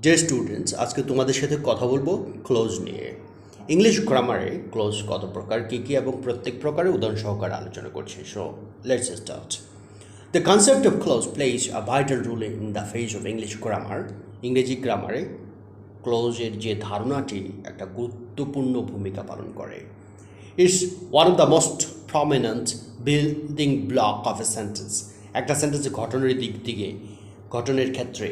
Dear students, আজকে তোমাদের সাথে কথা বলবো ক্লোজ নিয়ে। ইংলিশ গ্রামারে ক্লোজ কত প্রকার, কী কী এবং প্রত্যেক প্রকারের উদাহরণ সহকারে আলোচনা করছি। So let's start. The concept of clause plays a vital role in the phase of English grammar. ইংরেজি গ্রামারে ক্লোজের যে ধারণাটি একটা গুরুত্বপূর্ণ ভূমিকা পালন করে। It's one of the most prominent building block of a sentence. একটা সেন্টেন্সের ঘটনের দিক থেকে গঠনের ক্ষেত্রে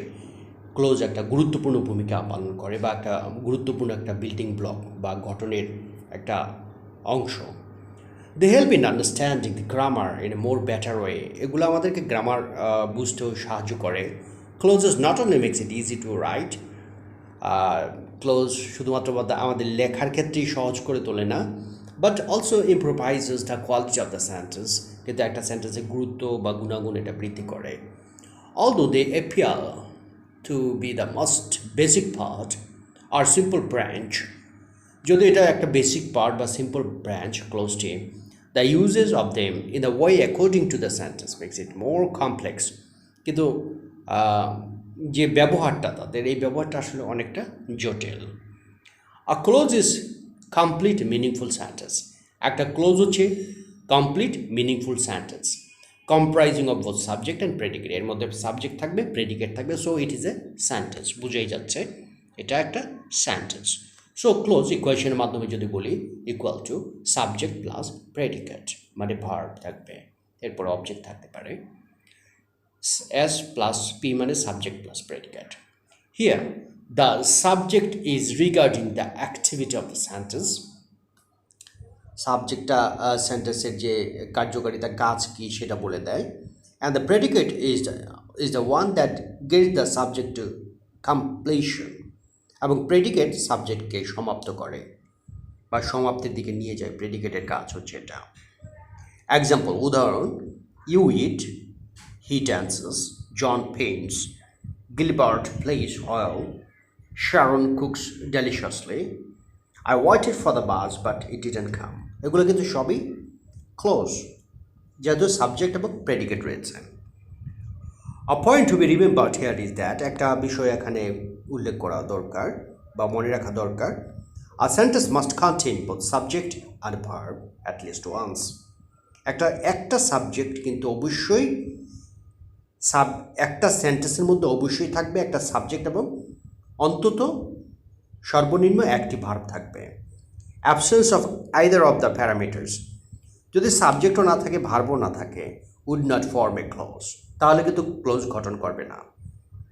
ক্লোজ একটা গুরুত্বপূর্ণ ভূমিকা পালন করে, বা একটা গুরুত্বপূর্ণ একটা বিল্ডিং ব্লক বা গঠনের একটা অংশ। They help in understanding the grammar in a more better way. এগুলো আমাদেরকে গ্রামার বুঝতেও সাহায্য করে। Clauses not only makes it easy to write, clause শুধুমাত্র আমাদের লেখার ক্ষেত্রেই সহজ করে তোলে না, but also improvises the quality of the sentence. কিন্তু একটা সেন্টেন্সের গুরুত্ব বা গুণাগুণ এটা বৃদ্ধি করে। Although they appear to be the most basic part or simple branch, যদি এটা একটা বেসিক পার্ট বা সিম্পল ব্রাঞ্চ ক্লোজটি, the uses of them in the way according to the sentence makes it more complex. কিন্তু যে ব্যবহারটা তাদের, এই ব্যবহারটা আসলে অনেকটা জটিল। A clause is complete meaningful sentence. একটা ক্লোজ হচ্ছে complete meaningful sentence comprising of both subject and predicate. এর মধ্যে সাবজেক্ট থাকবে, প্রেডিকেট থাকবে, so it is a sentence. বুঝেই যাচ্ছে এটা একটা সেন্টেন্স। সো ক্লোজ ইকুয়েশনের মাধ্যমে যদি বলি, equal to subject plus predicate, মানে ভার্ব থাকবে, এরপর অবজেক্ট থাকতে পারে। এস প্লাস পি মানে subject plus predicate. Here the subject is regarding the activity of the sentence. সাবজেক্টটা সেন্টেন্সের যে কার্যকারিতা, কাজ কী সেটা বলে দেয়। And the predicate is the one that Gates the subject to completion. এবং প্রেডিকেট সাবজেক্টকে সমাপ্ত করে বা সমাপ্তির দিকে নিয়ে যায়। প্রেডিকেটের কাজ হচ্ছে এটা। এক্সাম্পল, উদাহরণ, you eat, he dances, John paints, Gilbert plays oil, Sharon cooks deliciously, I waited for the bus but it didn't come. এগুলো কিন্তু সবই ক্লোজ, যেহেতু সাবজেক্ট এবং প্রেডিকেট রয়েছে। A point to be remembered here is that, একটা বিষয় এখানে উল্লেখ করা দরকার বা মনে রাখা দরকার, a sentence must contain both subject and verb at least once. একটা সাবজেক্ট কিন্তু অবশ্যই একটা সেন্টেন্সের মধ্যে অবশ্যই থাকবে একটা সাবজেক্ট এবং অন্তত সর্বনিম্ন একটি ভার্ব থাকবে। Absence of either of the parameters, যদি সাবজেক্টও না থাকে, ভার্বও না থাকে, would not form a clause, তাহলে কিন্তু ক্লোজ গঠন করবে না।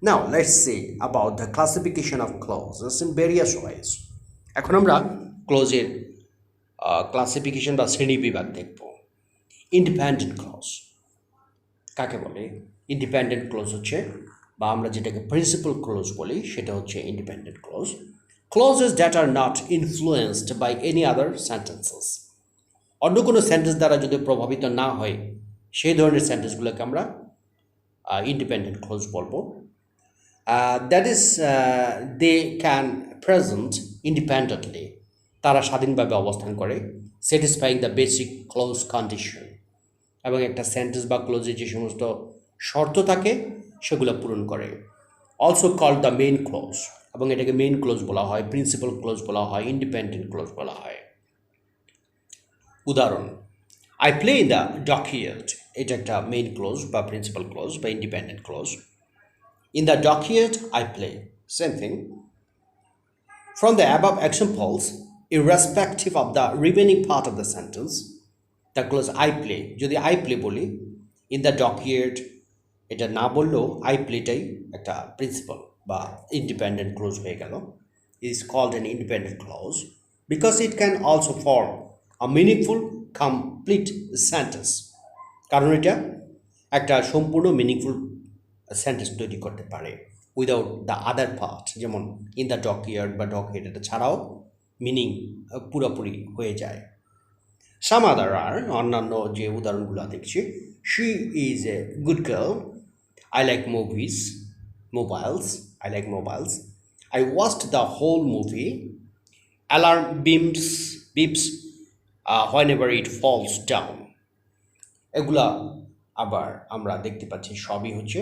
Now let's see about the classification of clauses in various ways. এখন আমরা ক্লোজের ক্লাসিফিকেশন বা শ্রেণী বিভাগ দেখব। ইন্ডিপেন্ডেন্ট ক্লোজ কাকে বলে? ইন্ডিপেন্ডেন্ট ক্লোজ হচ্ছে, বা আমরা যেটাকে প্রিন্সিপাল ক্লোজ বলি, সেটা হচ্ছে independent close. Clauses that are not influenced by any other sentences. অন্য কোনো সেন্টেন্স দ্বারা যদি প্রভাবিত না হয়, সেই ধরনের সেন্টেন্সগুলোকে আমরা ইন্ডিপেন্ডেন্ট ক্লোজ বলবো। That is they can present independently, তারা স্বাধীনভাবে অবস্থান করে, satisfying the basic clause condition, এবং একটা সেন্টেন্স বা ক্লোজে যে সমস্ত শর্ত থাকে সেগুলো পূরণ করে। Also called the main clause, এবং এটাকে মেইন ক্লোজ বলা হয়, প্রিন্সিপাল ক্লোজ বলা হয়, ইন্ডিপেন্ডেন্ট ক্লোজ বলা হয়। উদাহরণ, I play in the dockyard, এটা একটা মেইন ক্লোজ বা প্রিন্সিপাল ক্লোজ বা independent close. In the dockyard I play, same thing. From the above examples, irrespective of the remaining part of the sentence, the close I play, যদি I play বলি, in the dockyard এটা না বললেও I প্লেটাই একটা principal বা independent clause হয়ে গেল। Is called an independent clause because it can also form a meaningful complete sentence, কারণ এটা একটা সম্পূর্ণ মিনিংফুল সেন্টেন্স তৈরি করতে পারে উইদাউট দ্য আদার পার্ট। যেমন ইন দ্য ডকিয়ার্ড বা ডকিয়ার্ড, এটা ছাড়াও মিনিং পুরোপুরি হয়ে যায়। সাম আদার আর, অন্যান্য যে উদাহরণগুলো দেখছি, she is a good girl, I like movies, mobiles. I like mobiles. I watched the whole movie. Alarm beeps whenever it falls down. এগুলা আবার আমরা দেখতে পাচ্ছি সবই হচ্ছে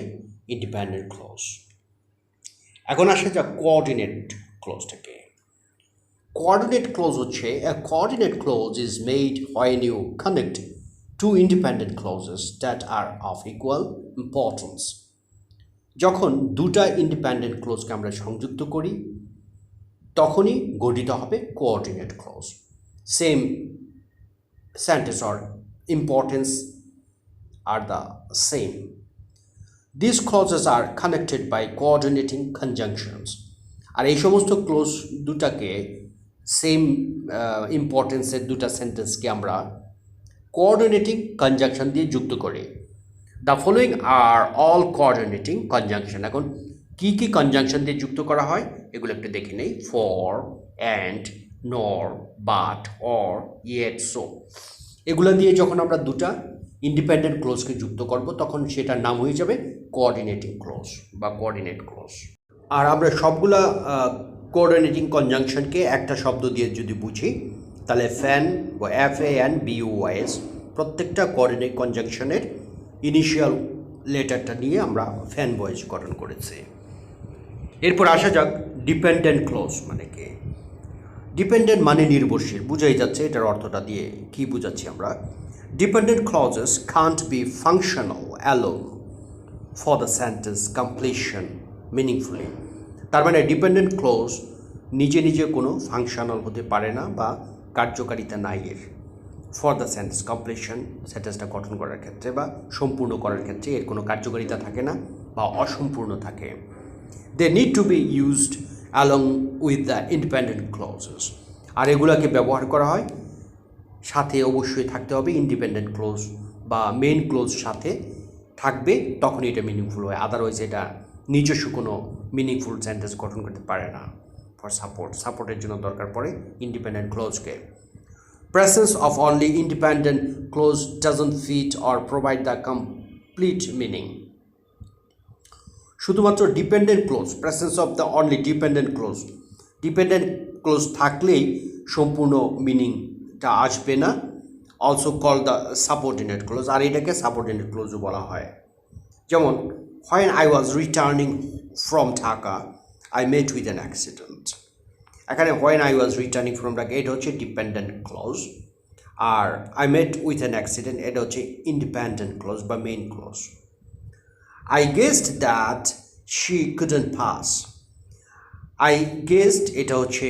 ইন্ডিপেন্ডেন্ট ক্লোজ। এখন আসা যাক কোঅর্ডিনেট ক্লজটাকে। কোঅর্ডিনেট ক্লজ হচ্ছে a coordinate clause is made when you connect two independent clauses that are of equal importance. যখন দুটা ইন্ডিপেন্ডেন্ট ক্লজকে আমরা সংযুক্ত করি তখনই গঠিত হবে coordinate clause. Same sentence or importance are the same. These clauses are connected by coordinating conjunctions. আর এই সমস্ত ক্লোজ দুটাকে সেম ইম্পর্টেন্সের দুটা সেন্টেন্সকে আমরা কোঅর্ডিনেটিং কনজাংশন দিয়ে যুক্ত করি। The following R all coordinating conjunction. এখন কি কি কনজাংশন দিয়ে যুক্ত করা হয় এগুলো একটু দেখে নেই। ফর, অ্যান্ড, নর, বাট, অর, ইয়েট, সো। এগুলো দিয়ে যখন আমরা দুটা ইন্ডিপেন্ডেন্ট ক্লোজকে যুক্ত করব তখন সেটার নাম হয়ে যাবে কোঅর্ডিনেটিং ক্লোজ বা কোঅর্ডিনেট ক্লোজ। আর আমরা সবগুলা কোঅর্ডিনেটিং কনজাংশনকে একটা শব্দ দিয়ে যদি বুঝি তাহলে ফ্যান বা FANBUYS প্রত্যেকটা কোঅর্ডিনেট কনজাংশনের ইনিশিয়াল লেটারটা নিয়ে আমরা ফ্যান বয়েজ গঠন করেছি। এরপর আসা যাক ডিপেন্ডেন্ট ক্লোজ মানে কি। ডিপেন্ডেন্ট মানে নির্ভরশীল, বুঝাই যাচ্ছে এটার অর্থটা দিয়ে কি বুঝাচ্ছি আমরা। Dependent clauses can't be functional alone for the sentence completion meaningfully. তার মানে ডিপেন্ডেন্ট ক্লোজ নিজে নিজে কোনো ফাংশনাল হতে পারে না বা কার্যকারিতা নাই এর ফর দ্য সেন্টেন্স কমপ্লিশন, সেন্টেন্সটা গঠন করার ক্ষেত্রে বা সম্পূর্ণ করার ক্ষেত্রে এর কোনো কার্যকারিতা থাকে না বা অসম্পূর্ণ থাকে। They need to be used along with the independent clauses. আর এগুলোকে ব্যবহার করা হয় সাথে অবশ্যই থাকতে হবে ইন্ডিপেন্ডেন্ট ক্লোজ বা মেইন ক্লোজ সাথে থাকবে, তখনই এটা মিনিংফুল হয়। আদারওয়াইজ এটা নিজস্ব কোনো মিনিংফুল সেন্টেন্স গঠন করতে পারে না। ফর সাপোর্টের জন্য দরকার পড়ে independent ক্লোজকে। Presence of only independent clause doesn't fit or provide the complete meaning. শুধুমাত্র dependent clause, presence of the only dependent clause থাকলেই সম্পূর্ণ মিনিংটা আসবে না। Also call the subordinate clause, আর এটাকে সাবঅর্ডিনেট ক্লোজও বলা হয়। যেমন when I was returning from Dhaka I met with an accident। এখানে when I was returning from Dhaka এটা হচ্ছে ডিপেন্ডেন্ট ক্লোজ, আর I met with an accident এটা হচ্ছে ইন্ডিপেন্ডেন্ট ক্লোজ বা main clause. I guessed that she couldn't pass। I guessed এটা হচ্ছে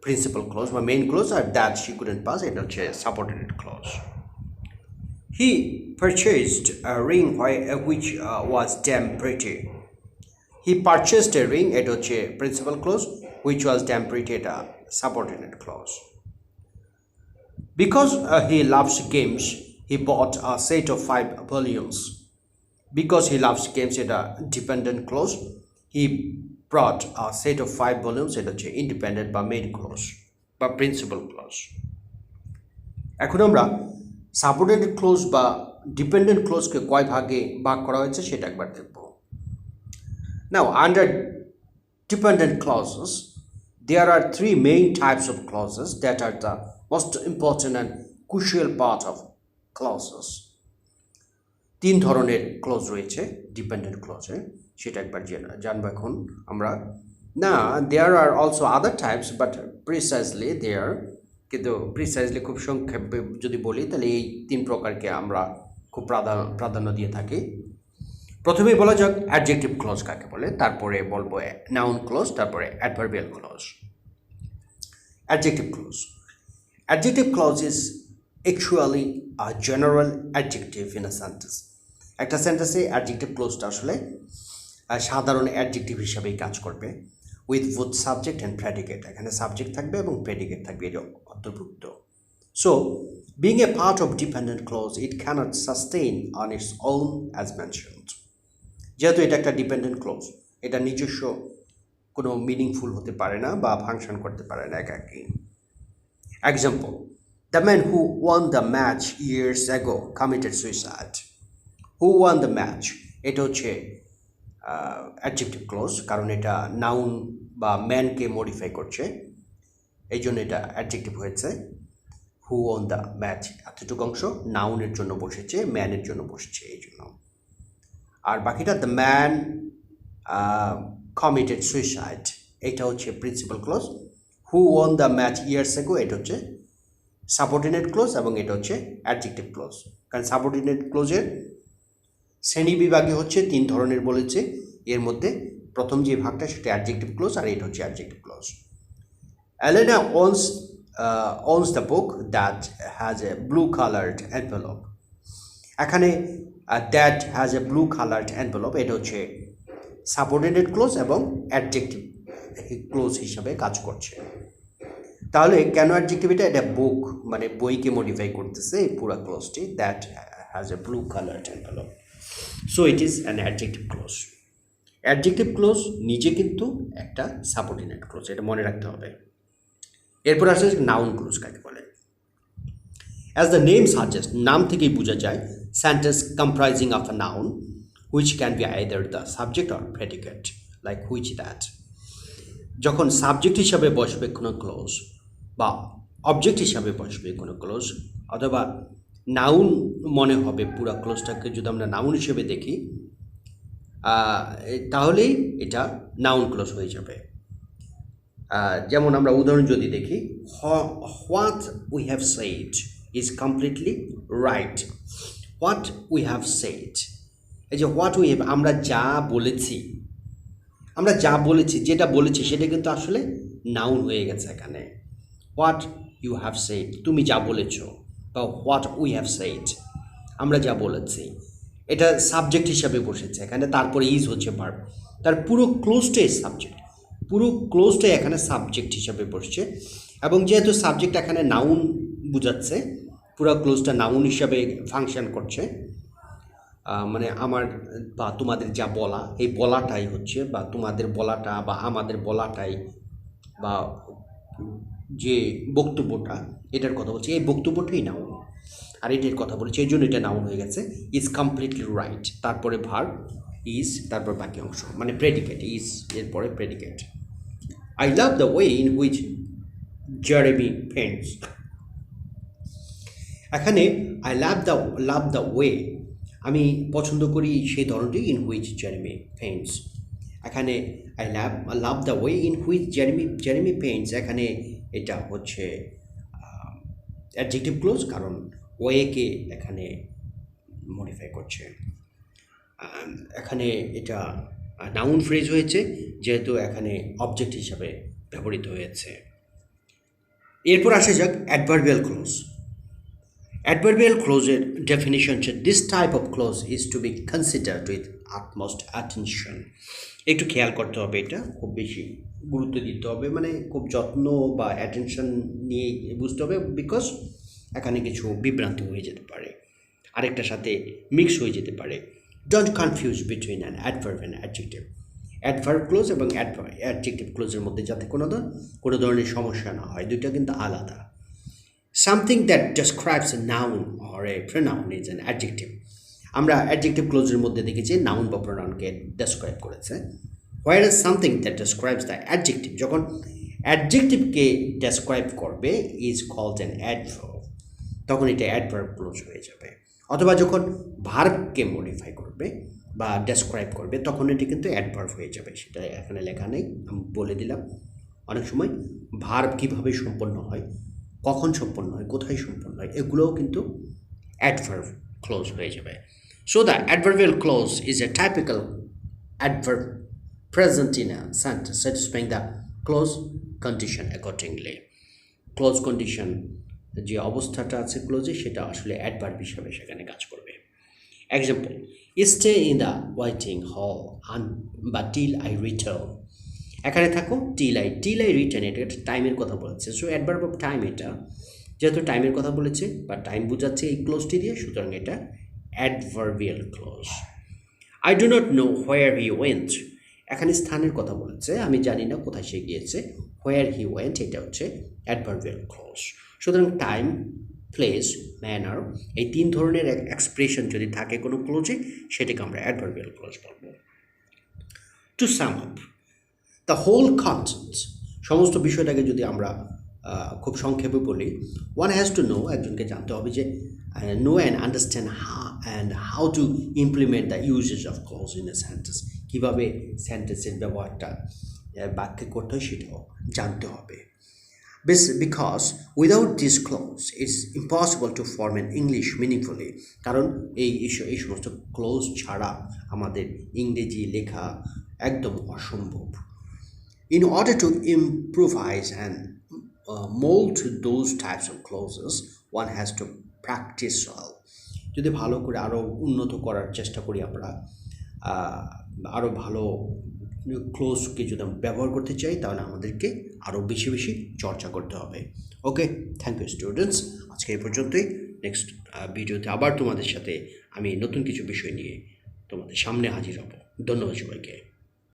principal clause বা মেইন ক্লোজ, আর that she couldn't pass এটা হচ্ছে subordinate clause. He purchased a ring which was damn pretty। He purchased a ring এটা হচ্ছে principal close, which was damn pretty এটা subordinate clause. Because he loves games he bought a set of 5 volumes। Because he loves games এটা dependent clause, he brought a set of 5 volumes এটা হচ্ছে independent বা main clause বা principal clause। এখন আমরা subordinate clause বা dependent ক্লোজকে কয় ভাগে ভাগ করা হয়েছে সেটা একবার দেখব। Now under dependent clauses there are 3 main types of clauses that are the most important and crucial part of clauses। 3 ধরনের ক্লজ রয়েছে ডিপেন্ডেন্ট ক্লজে, সেটা একবার জানবো এখন আমরা। না there are also other types but precisely there, কিন্তু প্রিসাইজলি খুব সংক্ষেপে যদি বলি তাহলে এই 3 প্রকারকে আমরা খুব প্রাধান্য দিয়ে থাকি। প্রথমেই বলা যাক অ্যাডজেক্টিভ ক্লজ কাকে বলে, তারপরে বলবো নাউন ক্লজ, তারপরে adverbial clause. Adjective clause is actually a general adjective in a sentence। একটা সেন্টেন্সে অ্যাডজেক্টিভ ক্লোজটা আসলে সাধারণ অ্যাডজেক্টিভ হিসাবেই কাজ করবে। With both subject and predicate, এখানে সাবজেক্ট থাকবে এবং প্রেডিকেট থাকবে, এটা অন্তর্ভুক্ত। So being a part of dependent clause it cannot sustain on its own as mentioned. যেহেতু এটা একটা ডিপেন্ডেন্ট ক্লোজ, এটা নিজস্ব কোনো মিনিংফুল হতে পারে না বা ফাংশন করতে পারে না একাকী। Example, the man who won the match years ago committed suicide. Who won the match এটা হচ্ছে অ্যাডজেক্টিভ ক্লোজ, কারণ এটা নাউন বা ম্যানকে মডিফাই করছে, এই জন্য এটা অ্যাডজেক্টিভ হয়েছে। হু ওয়ান দ্য ম্যাচ এতটুকু অংশ নাউনের জন্য বসেছে, ম্যানের জন্য বসেছে এই জন্য। আর বাকিটা দ্য ম্যান committed suicide, এটা হচ্ছে principal clause. Who won the match years ago, এটা হচ্ছে সাবঅর্ডিনেট ক্লোজ, এবং এটা হচ্ছে অ্যাডজেক্টিভ ক্লোজ। কারণ সাবঅর্ডিনেট ক্লোজের শ্রেণী বিভাগে হচ্ছে 3 ধরনের বলেছে, এর মধ্যে প্রথম যে ভাগটা সেটা অ্যাডজেক্টিভ ক্লোজ, আর এটা হচ্ছে adjective close. Elena owns the book that has a blue colored envelope. এখানে that has a blue colored envelope, এটা হচ্ছে সাবঅর্ডিনেট ক্লোজ এবং অ্যাডজেক্টিভ ক্লোজ হিসাবে কাজ করছে। তাহলে কেন অ্যাডজেক্টিভ? এটা বুক মানে বইকে মডিফাই করতেছে এই পুরো ক্লোজটি, that has a blue coloured envelope, so it is an adjective clause. Adjective clause নিজে কিন্তু একটা সাবঅর্ডিনেট ক্লোজ, এটা মনে রাখতে হবে। এরপর আসে নাউন ক্লোজ কাকে বলে। অ্যাজ দ্য নেম সাজেস্ট, নাম থেকেই বোঝা যায়, sentence comprising of a noun which can be either the subject or predicate, like which that. যখন সাবজেক্ট হিসাবে বসবে কোনো ক্লোজ বা অবজেক্ট হিসাবে বসবে কোনো ক্লোজ, অথবা নাউন মনে হবে পুরো ক্লোজটাকে যদি আমরা নাউন হিসেবে দেখি, তাহলেই এটা নাউন ক্লোজ হয়ে যাবে। যেমন আমরা উদাহরণ যদি দেখি, what we have said is completely right. What we have said, এই যে হোয়াট উই হ্যাভ, আমরা যা বলেছি, যেটা বলেছি সেটা কিন্তু আসলে নাউন হয়ে গেছে এখানে। হোয়াট ইউ হ্যাভ সেইড, তুমি যা বলেছ, বা হোয়াট উই হ্যাভ সেইড, আমরা যা বলেছি, এটা সাবজেক্ট হিসাবে বসেছে এখানে, তারপরে ইজ হচ্ছে ভার্ব। তার পুরো ক্লোজটাই সাবজেক্ট, পুরো ক্লোজটাই এখানে সাবজেক্ট হিসাবে বসছে, এবং যেহেতু সাবজেক্ট এখানে নাউন বোঝাচ্ছে, পুরো ক্লোজটা নাউন হিসাবে ফাংশন করছে। মানে আমার বা তোমাদের যা বলা, এই বলাটাই হচ্ছে, বা তোমাদের বলাটা বা আমাদের বলাটাই, বা যে বক্তব্যটা এটার কথা বলছে, এই বক্তব্যটাই নাউন, আর এটার কথা বলছে, এই জন্য এটা নাউন হয়ে গেছে। ইজ কমপ্লিটলি রাইট, তারপরে ভার্ব ইজ, তারপর বাকি অংশ মানে প্রেডিকেট, ইজ এরপরে predicate. I love the way in which Jeremy paints, এখানে আই লাভ দ্য ওয়ে, আমি পছন্দ করি সেই ধরনটি, ইন হুইচ জেরেমি পেন্টস। এখানে I love the way in which Jeremy paints, এখানে এটা হচ্ছে অ্যাডজেক্টিভ ক্লোজ, কারণ ওয়েকে এখানে মডিফাই করছে। এখানে এটা নাউন ফ্রেজ হয়েছে, যেহেতু এখানে অবজেক্ট হিসাবে ব্যবহৃত হয়েছে। এরপর আসা যাক অ্যাডভার্বিয়াল ক্লোজ। Adverbial clauseর definition হচ্ছে, this type of clause is to be considered with utmost attention. একটু খেয়াল করতে হবে, এটা খুব বেশি গুরুত্ব দিতে হবে, মানে খুব যত্ন বা অ্যাটেনশন নিয়ে বুঝতে হবে, বিকজ এখানে কিছু বিভ্রান্তি হয়ে যেতে পারে, আরেকটার সাথে মিক্স হয়ে যেতে পারে। Don't confuse between an adverb and adjective. Adverb close এবং অ্যাডজেক্টিভ ক্লোজের মধ্যে যাতে কোনো ধরনের সমস্যা না হয়, দুইটা কিন্তু আলাদা। Something that describes a noun or a pronoun is an adjective. আমরা অ্যাডজেক্টিভ ক্লোজের মধ্যে দেখেছি নাউন বা প্রোনাউনকে ডেসক্রাইব করেছে, whereas something that describes the adjective, যখন অ্যাডজেক্টিভকে ডেসক্রাইব করবে is called an adverb, তখন এটা অ্যাডভার্ব ক্লোজ হয়ে যাবে। অথবা যখন ভার্বকে মডিফাই করবে বা ডেসক্রাইব করবে, তখন এটি কিন্তু অ্যাডভার্ব হয়ে যাবে। সেটা এখানে লেখা নেই, আমি বলে দিলাম। অনেক সময় ভার্ব কীভাবে সম্পন্ন হয়, কখন সম্পন্ন হয়, কোথায় সম্পন্ন হয়, এগুলোও কিন্তু অ্যাডভার্ব ক্লোজ হয়ে যাবে। So the adverbial close is a typical adverb present in a sentence satisfying the close condition accordingly. Close condition যে অবস্থাটা আছে ক্লোজে, সেটা আসলে অ্যাডভার্ব হিসাবে সেখানে কাজ করবে। Example, stay in the waiting হল বা টিল আই রিটার্ন, এখানে থাকো টিল আই রিটার্ন, এটা একটা টাইমের কথা বলেছে। সো অ্যাডভার্ব অফ টাইম, এটা যেহেতু টাইমের কথা বলেছে বা টাইম বোঝাচ্ছে এই ক্লোজটি দিয়ে, সুতরাং এটা adverbial close. I do not know where he went, এখানে স্থানের কথা বলেছে, আমি জানি না কোথায় সে গিয়েছে। হোয়ার হি ওয়েন্ট, এটা হচ্ছে অ্যাডভার্বিয়াল ক্লোজ। সুতরাং টাইম, প্লেস, ম্যানার, এই 3 ধরনের এক্সপ্রেশন যদি থাকে কোনো ক্লোজে, সেটাকে আমরা অ্যাডভার্বিয়াল ক্লোজ বলবো। To sum up the whole content, সমস্ত বিষয়টাকে যদি আমরা খুব সংক্ষেপে বলি, ওয়ান হ্যাজ টু নো, একজনকে জানতে হবে যে know and understand how to implement the uses of clause in a sentence, কীভাবে সেন্টেন্সের ব্যবহারটা বাক্যে করতে হয় সেটাও জানতে হবে। Because without this clause it's impossible to form an English meaningfully, কারণ এই সমস্ত ক্লোজ ছাড়া আমাদের ইংরেজি লেখা একদম অসম্ভব। In order to improvise and mold those types of clauses, one has to practice well. যদি ভালো করে আরও উন্নত করার চেষ্টা করি আমরা, আরও ভালো ক্লোজকে যদি আমরা ব্যবহার করতে চাই তাহলে আমাদেরকে আরও বেশি বেশি চর্চা করতে হবে। ওকে, থ্যাংক ইউ স্টুডেন্টস, আজকে এই পর্যন্তই। নেক্সট ভিডিওতে আবার তোমাদের সাথে আমি নতুন কিছু বিষয় নিয়ে তোমাদের সামনে হাজির হব। ধন্যবাদ সবাইকে।